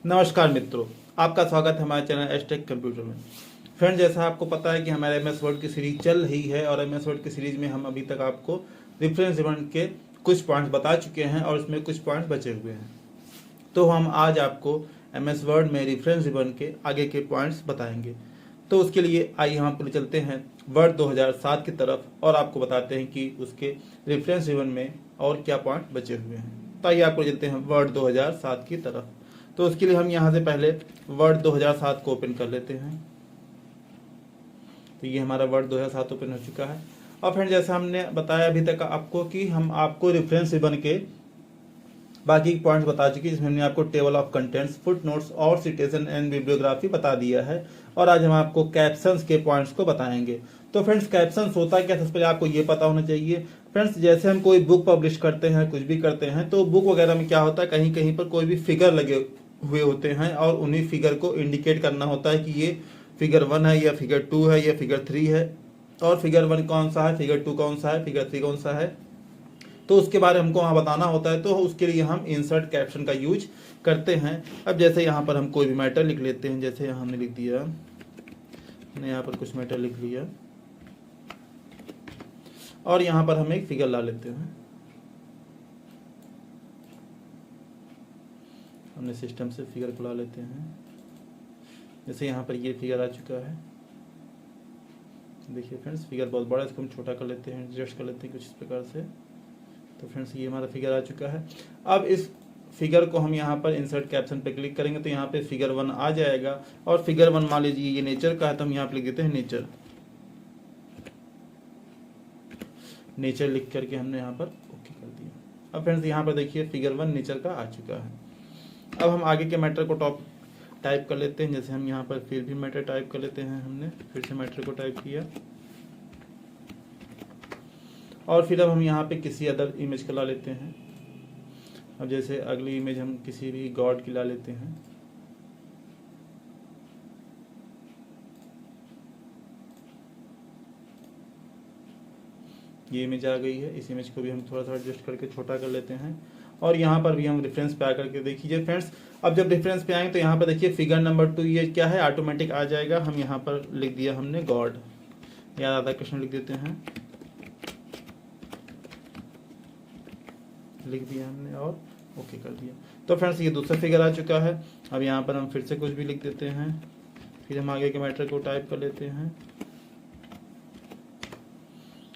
नमस्कार मित्रों, आपका स्वागत है हमारे चैनल एस्टेक कंप्यूटर में। फ्रेंड, जैसा आपको पता है कि हमारे एमएस वर्ड की सीरीज चल रही है और एमएस वर्ड की सीरीज में हम अभी तक आपको रेफरेंस गिवन के कुछ पॉइंट्स बता चुके हैं और इसमें कुछ पॉइंट्स बचे हुए हैं। तो हम आज आपको एमएस वर्ड में रेफरेंस गिवन के आगे के पॉइंट्स बताएंगे। तो उसके लिए आइए हम आपको चलते हैं वर्ड 2007 की तरफ और आपको बताते हैं कि उसके रेफरेंस गिवन में और क्या पॉइंट बचे हुए हैं। तो आइए आपको चलते हैं वर्ड 2007 की तरफ। तो उसके लिए हम यहाँ से पहले वर्ड 2007 को ओपन कर लेते हैं। तो ये हमारा वर्ड 2007 ओपन हो चुका है। और फ्रेंड, जैसा हमने बताया अभी तक आपको कि हम आपको रेफरेंस बन के बाकी पॉइंट्स बता चुके हैं, जिसमें हमने आपको table of contents, foot notes और सिटेशन एंड बिब्लियोग्राफी बता दिया है। और आज हम आपको कैप्शंस के पॉइंट्स को बताएंगे। तो फ्रेंड्स, कैप्शंस होता है क्या, सबसे पहले आपको ये पता होना चाहिए। फ्रेंड्स, जैसे हम कोई बुक पब्लिश करते हैं, कुछ भी करते हैं, तो बुक वगैरह में क्या होता है, कहीं कहीं पर कोई भी फिगर लगे हुए होते हैं और उन्हीं फिगर को इंडिकेट करना होता है कि ये फिगर 1 है या फिगर 2 है या फिगर 3 है, और फिगर 1 कौन सा है, फिगर 2 कौन सा है, फिगर 3 कौन सा है। तो उसके बारे में हमको वहाँ बताना होता है। तो उसके लिए हम इंसर्ट कैप्शन का यूज करते हैं। अब जैसे यहाँ पर हम कोई भी मैटर लिख लेते हैं, जैसे यहाँ हमने लिख दिया, हमने यहाँ पर कुछ मैटर लिख लिया और यहाँ पर हम एक फिगर ला लेते हैं। हमने सिस्टम से फिगर को ला लेते हैं। जैसे यहाँ पर ये फिगर आ चुका है। देखिए फ्रेंड्स, फिगर बहुत बड़ा है, इसको हम छोटा कर लेते हैं, एडजस्ट कर लेते हैं कुछ इस प्रकार से। तो फ्रेंड्स, ये हमारा फिगर आ चुका है। अब इस फिगर को हम यहाँ पर इंसर्ट कैप्शन पे क्लिक करेंगे तो यहाँ पे फिगर 1 आ जाएगा। और फिगर 1 मान लीजिए ये नेचर का है, तो हम यहाँ पे लिख देते हैं नेचर। नेचर लिख करके हमने यहाँ पर ओके कर दिया। अब फ्रेंड्स, यहाँ पर देखिए फिगर 1 नेचर का आ चुका है। अब हम आगे के मैटर को टाइप कर लेते हैं। जैसे हम यहाँ पर फिर भी मैटर टाइप कर लेते हैं। हमने फिर से मैटर को टाइप किया और फिर अब हम यहाँ पे किसी अदर इमेज को ला लेते हैं। अब जैसे अगली इमेज हम किसी भी गॉड की ला लेते हैं। ये इमेज आ गई है। इस इमेज को भी हम थोड़ा सा एडजस्ट करके छोटा कर लेते हैं। और यहाँ पर भी हम रेफरेंस पे आकर के देखिए फ्रेंड्स, अब जब रेफरेंस पे आएंगे तो यहाँ पर देखिए फिगर नंबर 2 ये क्या है, ऑटोमेटिक आ जाएगा। हम यहाँ पर लिख दिया हमने गॉड या राधा कृष्ण लिख देते हैं, लिख दिया हमने और ओके कर दिया। तो फ्रेंड्स, ये दूसरा फिगर आ चुका है। अब यहाँ पर हम फिर से कुछ भी लिख देते हैं। फिर हम आगे के मैटर को टाइप कर लेते हैं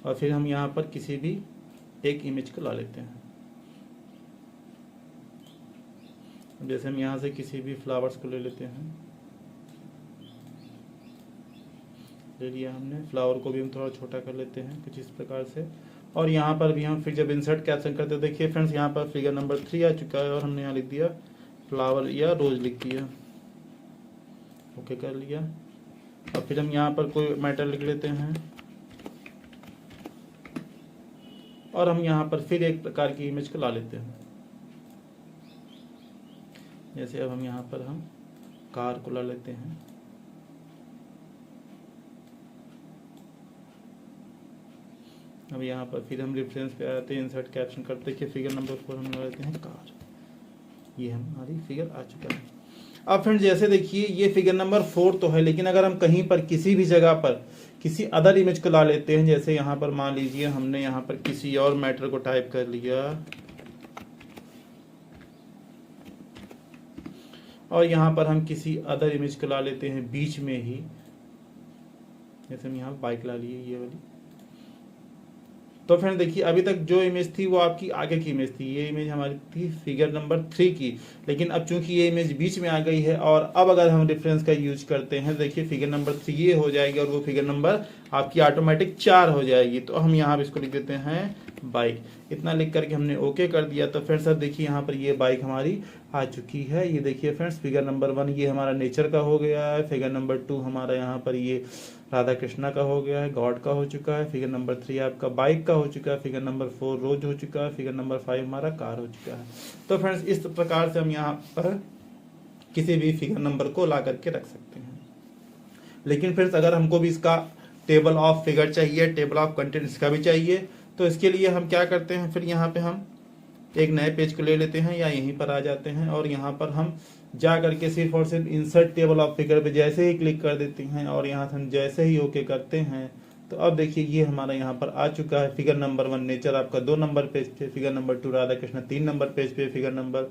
और फिर हम यहाँ पर किसी भी एक इमेज को ला लेते हैं। जैसे हम यहाँ से किसी भी फ्लावर्स को ले लेते हैं। ले लिया हमने, फ्लावर को भी हम थोड़ा छोटा कर लेते हैं कुछ इस प्रकार से। और यहाँ पर भी हम फिर जब इंसर्ट कैप्शन करते हैं, देखिए फ्रेंड्स, यहाँ पर फिगर नंबर 3 आ चुका है और हमने यहाँ लिख दिया फ्लावर या रोज लिख दिया, ओके कर लिया। और फिर हम यहाँ पर कोई मैटर लिख लेते हैं और हम यहाँ पर फिर एक प्रकार की इमेज को ला लेते हैं। जैसे अब हम यहाँ पर हम कार को ला लेते हैं। अब यहाँ पर फिर हम रेफरेंस पे आते हैं, इंसर्ट कैप्शन करते हैं कि फिगर नंबर 4 हम ला लेते हैं कार। ये हमारी फिगर आ चुका है। अब फ्रेंड्स, जैसे देखिए ये फिगर नंबर 4 तो है, लेकिन अगर हम कहीं पर किसी भी जगह पर किसी अदर इमेज को ला लेते हैं, जैसे यहाँ पर मान लीजिए हमने यहाँ पर किसी और मैटर को टाइप कर लिया और यहाँ पर हम किसी अदर इमेज को ला लेते हैं बीच में ही। जैसे हम यहाँ बाइक ला लिए ये वाली। तो फ्रेंड देखिए, अभी तक जो इमेज थी वो आपकी आगे की इमेज थी। ये इमेज हमारी थी फिगर नंबर 3 की, लेकिन अब चूंकि ये इमेज बीच में आ गई है और अब अगर हम रेफरेंस का यूज करते हैं, देखिए फिगर नंबर 3 ये हो जाएगी और वो फिगर नंबर आपकी ऑटोमेटिक 4 हो जाएगी। तो हम यहाँ इसको लिख देते हैं बाइक। इतना लिख करके हमने ओके कर दिया। तो फ्रेंड्स, अब देखिए यहाँ पर ये बाइक हमारी आ चुकी है। ये देखिए फ्रेंड्स, फिगर नंबर 1 ये हमारा नेचर का हो गया है। फिगर नंबर 2 हमारा यहाँ पर ये राधा कृष्णा का हो गया है, गॉड का हो चुका है। फिगर नंबर 3 आपका बाइक का हो चुका है। फिगर नंबर 4 रोज हो चुका है। फिगर नंबर 5 हमारा कार हो चुका है। तो फ्रेंड्स, इस प्रकार से हम यहाँ पर किसी भी फिगर नंबर को ला करके रख सकते हैं। लेकिन फ्रेंड्स, अगर हमको भी इसका टेबल ऑफ फिगर चाहिए, टेबल ऑफ कंटेंट इसका भी चाहिए, तो इसके लिए हम क्या करते हैं, फिर यहाँ पे हम एक नए पेज को ले लेते हैं या यहीं पर आ जाते हैं और यहाँ पर हम जा करके सिर्फ और सिर्फ इंसर्ट टेबल ऑफ फिगर पे जैसे ही क्लिक कर देते हैं और यहाँ से हम जैसे ही ओके करते हैं तो अब देखिए ये हमारा यहाँ पर आ चुका है। फिगर नंबर 1 नेचर आपका 2 नंबर पेज पे, figure number 2 Radha Krishna 3 number page पे, फिगर नंबर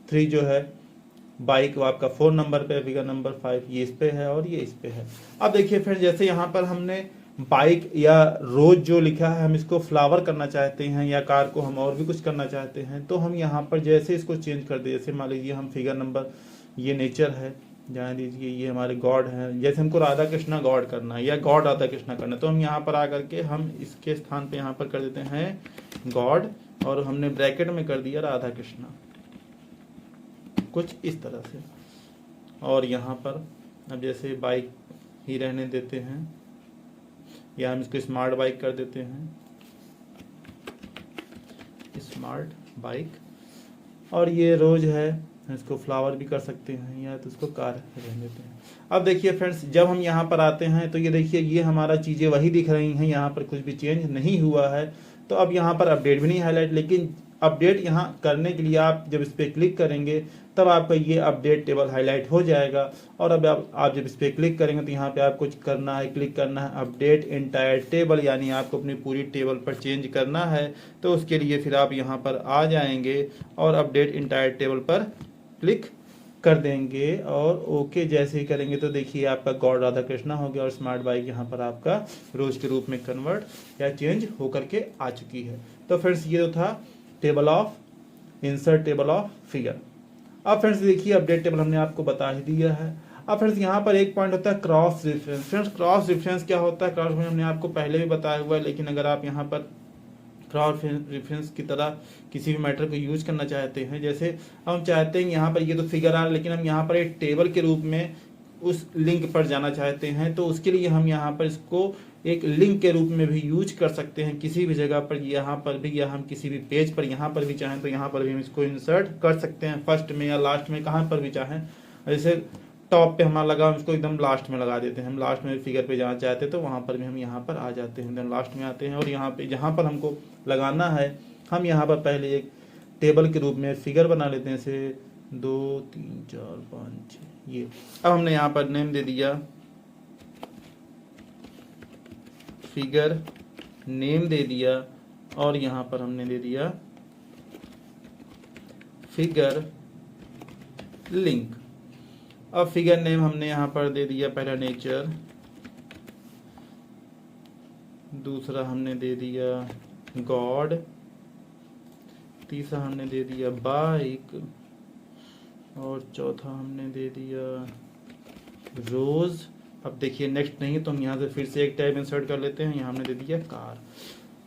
3 जो है बाइक वो आपका 4 नंबर पे, फिगर नंबर 5 ये इस पे है और ये इस पे है। अब देखिए फिर जैसे यहाँ पर हमने बाइक या रोज जो लिखा है हम इसको फ्लावर करना चाहते हैं या कार को हम और भी कुछ करना चाहते हैं तो हम यहाँ पर जैसे इसको चेंज कर दे, जैसे मान लीजिए हम फिगर नंबर ये नेचर है, जाने दीजिए, ये हमारे गॉड है, जैसे हमको राधा कृष्णा गॉड करना है या गॉड राधा कृष्णा करना है तो हम यहाँ पर आकर के हम इसके स्थान पे यहाँ पर कर देते हैं गॉड और हमने ब्रैकेट में कर दिया राधा कृष्णा, कुछ इस तरह से। और यहाँ पर अब जैसे बाइक ही रहने देते हैं या हम इसको स्मार्ट बाइक कर देते हैं, स्मार्ट बाइक। और ये रोज है, इसको फ्लावर भी कर सकते हैं या तो इसको कार रहने देते हैं। अब देखिए फ्रेंड्स जब हम यहाँ पर आते हैं तो ये देखिए ये हमारा चीज़ें वही दिख रही हैं, यहाँ पर कुछ भी चेंज नहीं हुआ है। तो अब यहाँ पर अपडेट भी नहीं हाईलाइट, लेकिन अपडेट यहाँ करने के लिए आप जब इस पर क्लिक करेंगे तब आपका ये अपडेट टेबल हाईलाइट हो जाएगा। और अब आप जब इस पर क्लिक करेंगे तो यहाँ पे आप कुछ करना है, क्लिक करना है अपडेट एंटायर टेबल, यानी आपको अपनी पूरी टेबल पर चेंज करना है। तो उसके लिए फिर आप यहाँ पर आ जाएंगे और अपडेट एंटायर टेबल पर क्लिक कर देंगे और ओके जैसे ही करेंगे तो देखिए आपका गॉड राधा कृष्णा हो गया और स्मार्ट बाइक यहाँ पर आपका रोज के रूप में कन्वर्ट या चेंज होकर के आ चुकी है। तो फ्रेंड्स ये तो था table of insert table of figure. अब फ्रेंड्स देखिए अपडेट टेबल हमने आपको बता ही दिया है। अब फ्रेंड्स यहाँ पर एक पॉइंट होता है cross reference. Friends cross reference क्या होता है? क्रॉस रेफरेंस हमने आपको पहले भी बताया हुआ है, लेकिन अगर आप यहाँ पर क्रॉस रेफरेंस की तरह किसी भी मैटर को यूज करना चाहते हैं, जैसे हम चाहते हैं यहाँ पर ये तो फिगर आ, लेकिन हम यहाँ पर एक टेबल के रूप में उस लिंक पर जाना चाहते हैं, तो उसके लिए हम यहाँ पर इसको एक लिंक के रूप में भी यूज कर सकते हैं किसी भी जगह पर, यहाँ पर भी, या हम किसी भी पेज पर यहाँ पर भी चाहें तो यहाँ पर भी हम इसको इंसर्ट कर सकते हैं, फर्स्ट में या लास्ट में, कहाँ पर भी चाहें। जैसे टॉप पे हमारा लगा, हम इसको एकदम लास्ट में लगा देते हैं, हम लास्ट में फिगर पे जाना चाहते हैं तो वहाँ पर भी हम यहाँ पर आ जाते हैं, एकदम लास्ट में आते हैं और यहाँ पे जहाँ पर हमको लगाना है हम यहाँ पर पहले एक टेबल के रूप में फिगर बना लेते हैं, जैसे 2 3 4 5 6 ये। अब हमने यहाँ पर नेम दे दिया फिगर, नेम दे दिया और यहाँ पर हमने दे दिया फिगर लिंक। अब फिगर नेम हमने यहाँ पर दे दिया पहला नेचर, दूसरा हमने दे दिया गॉड, तीसरा हमने दे दिया बाइक और चौथा हमने दे दिया रोज। अब देखिए नेक्स्ट नहीं है तो हम यहाँ से फिर से एक टैब इंसर्ट कर लेते हैं, यहाँ हमने दे दिया कार।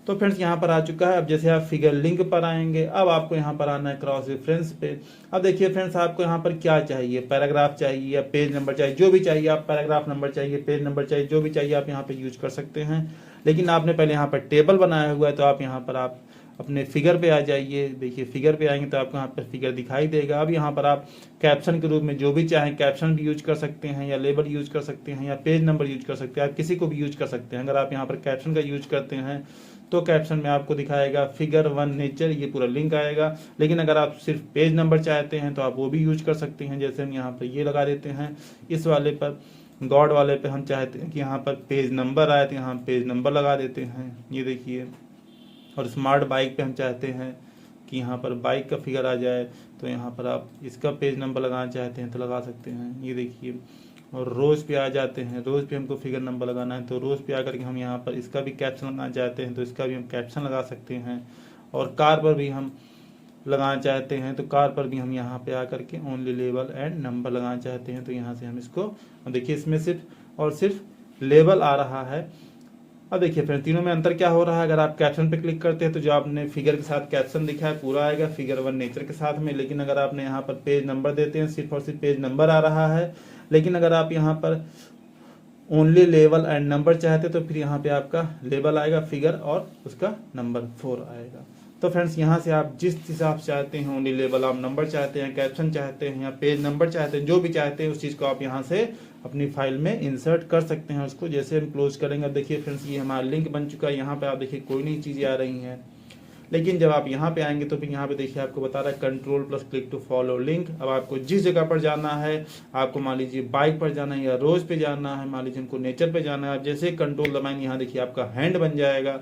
तो फ्रेंड्स यहाँ पर आ चुका है। अब जैसे आप फिगर लिंक पर आएंगे, अब आपको यहाँ पर आना है क्रॉस रेफरेंस पे। अब देखिए फ्रेंड्स आपको यहाँ पर क्या चाहिए, पैराग्राफ चाहिए या पेज नंबर चाहिए, जो भी चाहिए आप, पैराग्राफ नंबर चाहिए, पेज नंबर चाहिए, जो भी चाहिए आप यहाँ पे यूज कर सकते हैं। लेकिन आपने पहले यहाँ पर टेबल बनाया हुआ है तो आप यहाँ पर आप अपने फिगर पे आ जाइए। देखिए फिगर पे आएंगे तो आपको यहाँ पर फिगर दिखाई देगा। अब यहाँ पर आप कैप्शन के रूप में जो भी चाहें कैप्शन भी यूज कर सकते हैं या लेबल यूज कर सकते हैं या पेज नंबर यूज कर सकते हैं, आप किसी को भी यूज कर सकते हैं। अगर आप यहाँ पर कैप्शन का यूज करते हैं तो कैप्शन में आपको दिखाएगा फिगर 1 नेचर, ये पूरा लिंक आएगा। लेकिन अगर आप सिर्फ पेज नंबर चाहते हैं तो आप वो भी यूज कर सकते हैं, जैसे हम यहाँ पर ये लगा देते हैं। इस वाले पर गॉड वाले पे हम चाहते हैं कि यहाँ पर पेज नंबर आए तो यहाँ पेज नंबर लगा देते हैं, ये देखिए। और स्मार्ट बाइक पे हम चाहते हैं कि यहाँ पर बाइक का फिगर आ जाए तो यहाँ पर आप इसका पेज नंबर लगाना चाहते हैं तो लगा सकते हैं, ये देखिए। और रोज पे आ जाते हैं, रोज पे हमको फिगर नंबर लगाना है तो रोज पे आकर के हम यहाँ पर इसका भी कैप्शन लगाना चाहते हैं तो इसका भी हम कैप्शन लगा सकते हैं। और कार पर भी हम लगाना चाहते हैं तो कार पर भी हम यहाँ पे आकर के ओनली लेबल एंड नंबर लगाना चाहते हैं तो यहाँ से हम इसको, देखिए इसमें सिर्फ और सिर्फ लेबल आ रहा है। अब देखिए फिर तीनों में अंतर क्या हो रहा है, अगर आप कैप्शन पे क्लिक करते हैं तो जो आपने फिगर के साथ कैप्शन लिखा है पूरा आएगा फिगर 1 नेचर के साथ में। लेकिन अगर आपने यहाँ पर पेज नंबर देते हैं सिर्फ और सिर्फ पेज नंबर आ रहा है। लेकिन अगर आप यहाँ पर ओनली लेबल एंड नंबर चाहते तो फिर यहाँ पे आपका लेबल आएगा फिगर और उसका नंबर 4 आएगा। तो फ्रेंड्स यहाँ से आप जिस हिसाब से चाहते हैं, ओनली लेबल आप नंबर चाहते हैं, कैप्शन चाहते हैं या पेज नंबर चाहते हैं, जो भी चाहते हैं उस चीज़ को आप यहाँ से अपनी फाइल में इंसर्ट कर सकते हैं। उसको जैसे हम क्लोज करेंगे, अब देखिए फ्रेंड्स ये हमारा लिंक बन चुका है। यहाँ पे आप देखिए कोई नई चीज़ें आ रही हैं, लेकिन जब आप यहाँ पे आएंगे तो फिर यहाँ पे देखिए आपको बता रहा है control plus click to follow link. अब आपको जिस जगह पर जाना है, आपको मान लीजिए बाइक पर जाना है या रोज पे जाना है, मान लीजिए हमको नेचर पे जाना है, आप जैसे कंट्रोल दबाएंगे यहाँ देखिए आपका हैंड बन जाएगा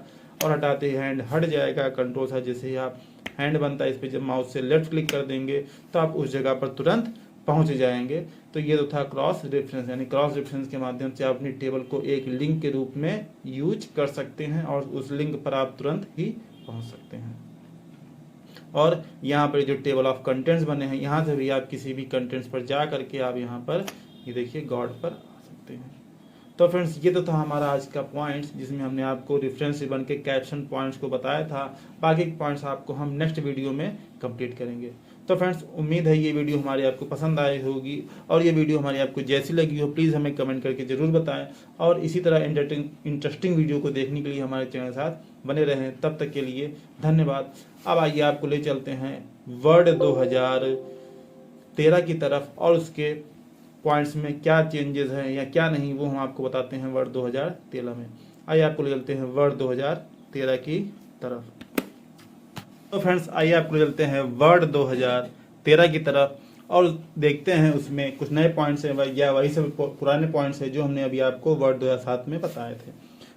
और हटाते ही हैंड हट जाएगा। कंट्रोल सा जैसे ही आप हैंड बनता है, इस पर जब माउस से लेफ्ट क्लिक कर देंगे तो आप उस जगह पर तुरंत पहुंच जाएंगे। तो ये तो था क्रॉस रेफरेंस, यानी क्रॉस रेफरेंस के माध्यम से आप अपनी टेबल को एक लिंक के रूप में यूज कर सकते हैं और उस लिंक पर आप तुरंत ही पहुंच सकते हैं। और यहाँ पर जो टेबल ऑफ कंटेंट्स बने हैं, यहाँ से भी आप किसी भी कंटेंट्स पर जा करके आप यहाँ पर ये देखिए गॉड पर आ सकते हैं। तो फ्रेंड्स ये तो था हमारा आज का पॉइंट्स, जिसमें हमने आपको रेफरेंस रिबन के कैप्शन पॉइंट्स को बताया था। बाकी पॉइंट्स आपको हम नेक्स्ट वीडियो में कंप्लीट करेंगे। तो फ्रेंड्स उम्मीद है ये वीडियो हमारी आपको पसंद आई होगी, और ये वीडियो हमारी आपको जैसी लगी हो प्लीज़ हमें कमेंट करके ज़रूर बताएं। और इसी तरह इंटरेस्टिंग वीडियो को देखने के लिए हमारे चैनल के साथ बने रहें। तब तक के लिए धन्यवाद। अब आइए आपको ले चलते हैं वर्ड 2013 की तरफ, और उसके पॉइंट्स में क्या चेंजेस हैं या क्या नहीं वो हम आपको बताते हैं वर्ड 2013 में। आइए आपको ले चलते हैं वर्ड 2013 की तरफ। तो फ्रेंड्स आइए आपको ले चलते हैं वर्ड 2013 की तरफ और देखते हैं उसमें कुछ नए पॉइंट्स हैं या वही सब पुराने पॉइंट्स हैं जो हमने अभी आपको वर्ड 2007 में बताए थे।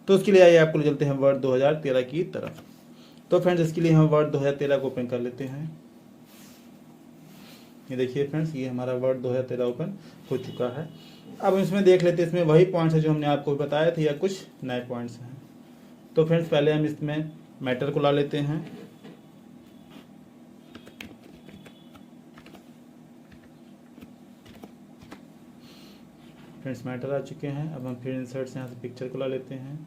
तो उसके लिए आइए आपको ले चलते हैं वर्ड 2013 की तरफ। तो फ्रेंड्स इसके लिए हम वर्ड 2013 को ओपन कर लेते हैं। ये देखिए फ्रेंड्स ये हमारा वर्ड 2013 ओपन हो चुका है। अब इसमें देख लेते हैं इसमें वही पॉइंट्स है जो हमने आपको बताए थे या कुछ नए पॉइंट्स हैं। तो फ्रेंड्स पहले हम इसमें मैटर को ला लेते हैं। फ्रेंड्स मैटर आ चुके हैं। अब हम फिर इंसर्ट से यहाँ से पिक्चर को ला लेते हैं।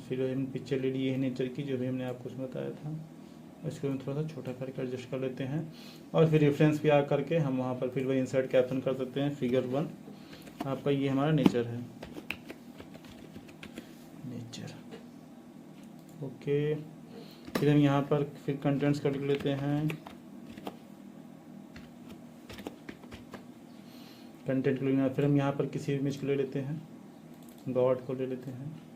फिर हमने पिक्चर ले ली है नेचर की, जो भी हमने आपको उसमें बताया था। इसको हम थोड़ा सा छोटा करके एडजस्ट कर लेते हैं और फिर रेफरेंस पे आ करके हम वहाँ पर फिर वही इंसर्ट कैप्शन कर सकते हैं। फिगर 1 आपका ये हमारा नेचर है, नेचर। ओके, फिर हम यहाँ पर फिर कंटेंट्स कर लेते हैं। कंटेंट को लेना, फिर हम यहाँ पर किसी इमेज को ले लेते हैं, गॉड को ले लेते हैं।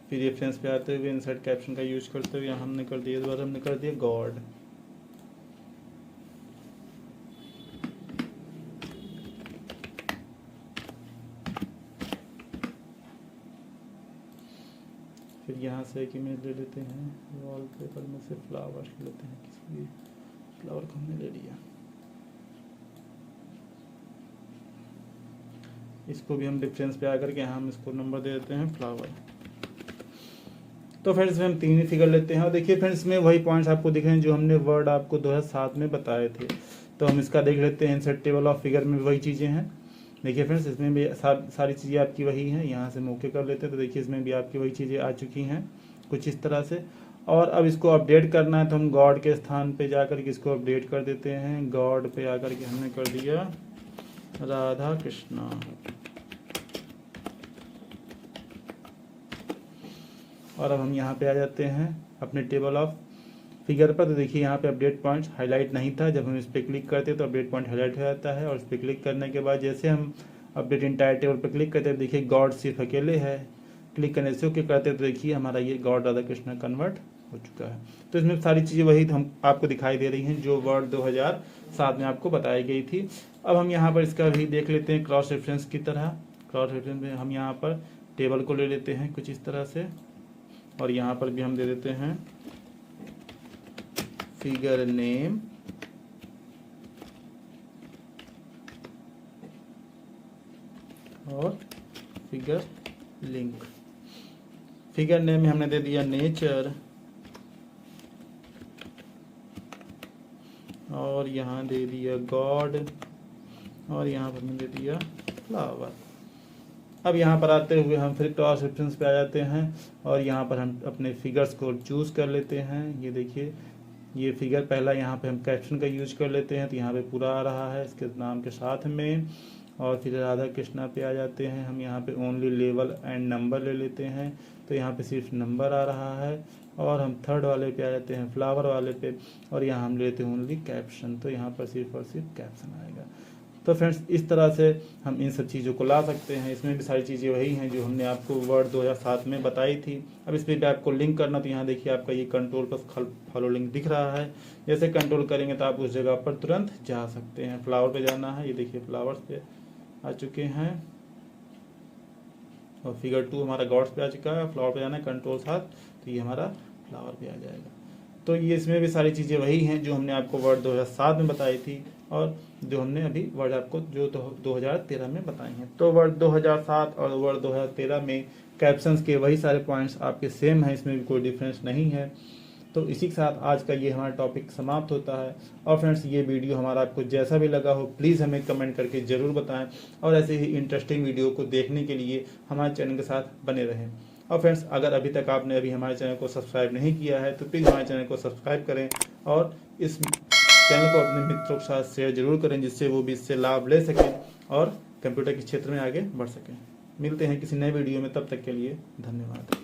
फिर रेफरेंस पे आते हुए इंसर्ट कैप्शन का यूज करते हुए यहाँ हमने कर दिया, दोबारा हमने कर दिया गॉड। फिर यहाँ से एक इमेज ले लेते हैं, वॉलपेपर में से फ्लावर लेते हैं, किसी भी फ्लावर को हमने ले लिया। इसको भी हम रेफरेंस पे आकर के यहाँ हम इसको नंबर दे देते हैं फ्लावर। तो फ्रेंड्स हम 3 ही फिगर लेते हैं और देखिए फ्रेंड्स में वही पॉइंट्स आपको दिख रहे हैं जो हमने वर्ड आपको 2007 में बताए थे। तो हम इसका देख लेते हैं। इंसर्ट टेबल ऑफ फिगर में वही चीज़ें हैं। देखिए फ्रेंड्स इसमें भी सारी चीज़ें आपकी वही हैं। यहाँ से मौके कर लेते हैं तो देखिए इसमें भी आपकी वही चीज़ें आ चुकी हैं कुछ इस तरह से। और अब इसको अपडेट करना है तो हम गॉड के स्थान पर जा कर के इसको अपडेट कर देते हैं। गॉड पे आकर के हमने कर दिया राधा कृष्णा। और अब हम यहाँ पे आ जाते हैं अपने टेबल ऑफ फिगर पर। तो देखिए यहाँ पे अपडेट पॉइंट हाईलाइट नहीं था, जब हम इस पर क्लिक करते हैं तो अपडेट पॉइंट हाईलाइट हो जाता है। और इस पर क्लिक करने के बाद जैसे हम अपडेट इंटायर टेबल पर क्लिक करते हैं देखिए गॉड सिर्फ अकेले है। क्लिक करने से ओके करते हैं तो देखिए हमारा ये गॉड राधा कृष्ण कन्वर्ट हो चुका है। तो इसमें सारी चीज़ें वही हम आपको दिखाई दे रही हैं जो वर्ड 2007 में आपको बताई गई थी। अब हम यहाँ पर इसका भी देख लेते हैं क्रॉस रेफरेंस की तरह। क्रॉस रेफरेंस में हम यहाँ पर टेबल को ले लेते हैं कुछ इस तरह से, और यहाँ पर भी हम दे देते हैं फिगर नेम और फिगर लिंक। फिगर नेम में हमने दे दिया नेचर और यहाँ दे दिया गॉड और यहाँ पर हमने दे दिया फ्लावर। अब यहाँ पर आते हुए हम फिर क्रॉस रेफरेंस पे आ जाते हैं और यहाँ पर हम अपने फिगर्स को चूज़ कर लेते हैं। ये देखिए ये फिगर पहला, यहाँ पे हम कैप्शन का यूज कर लेते हैं तो यहाँ पे पूरा आ रहा है इसके नाम के साथ में। और फिर राधा कृष्णा पे आ जाते हैं हम। यहाँ पे ओनली लेवल एंड नंबर ले लेते हैं, तो यहाँ पे सिर्फ नंबर आ रहा है। और हम थर्ड वाले पे आ जाते हैं, फ्लावर वाले पे, और यहाँ हम लेते हैं ओनली कैप्शन, तो यहाँ पर सिर्फ और सिर्फ कैप्शन आएगा। तो फ्रेंड्स इस तरह से हम इन सब चीज़ों को ला सकते हैं। इसमें भी सारी चीज़ें वही हैं जो हमने आपको वर्ड 2007 में बताई थी। अब इस पर भी आपको लिंक करना, तो यहाँ देखिए आपका ये कंट्रोल प्लस फॉलो लिंक दिख रहा है। जैसे कंट्रोल करेंगे तो आप उस जगह पर तुरंत जा सकते हैं। फ्लावर पे जाना है, ये देखिए फ्लावर्स पे आ चुके हैं, और फिगर 2 हमारा गॉड्स पे आ चुका है। फ्लावर पे जाना है कंट्रोल 7, तो ये हमारा फ्लावर पे आ जाएगा। तो ये इसमें भी सारी चीज़ें वही हैं जो हमने आपको वर्ड 2007 में बताई थी, और जो हमने अभी वर्ड आपको जो 2013 में बताई हैं। तो वर्ड 2007 और वर्ड 2013 में कैप्शंस के वही सारे पॉइंट्स आपके सेम हैं, इसमें भी कोई डिफरेंस नहीं है। तो इसी के साथ आज का ये हमारा टॉपिक समाप्त होता है। और फ्रेंड्स ये वीडियो हमारा आपको जैसा भी लगा हो प्लीज़ हमें कमेंट करके ज़रूर बताएं, और ऐसे ही इंटरेस्टिंग वीडियो को देखने के लिए हमारे चैनल के साथ बने रहें। और फ्रेंड्स अगर अभी तक आपने अभी हमारे चैनल को सब्सक्राइब नहीं किया है तो प्लीज़ हमारे चैनल को सब्सक्राइब करें, और इस चैनल को अपने मित्रों के साथ शेयर जरूर करें, जिससे वो भी इससे लाभ ले सकें और कंप्यूटर के क्षेत्र में आगे बढ़ सकें। मिलते हैं किसी नए वीडियो में, तब तक के लिए धन्यवाद।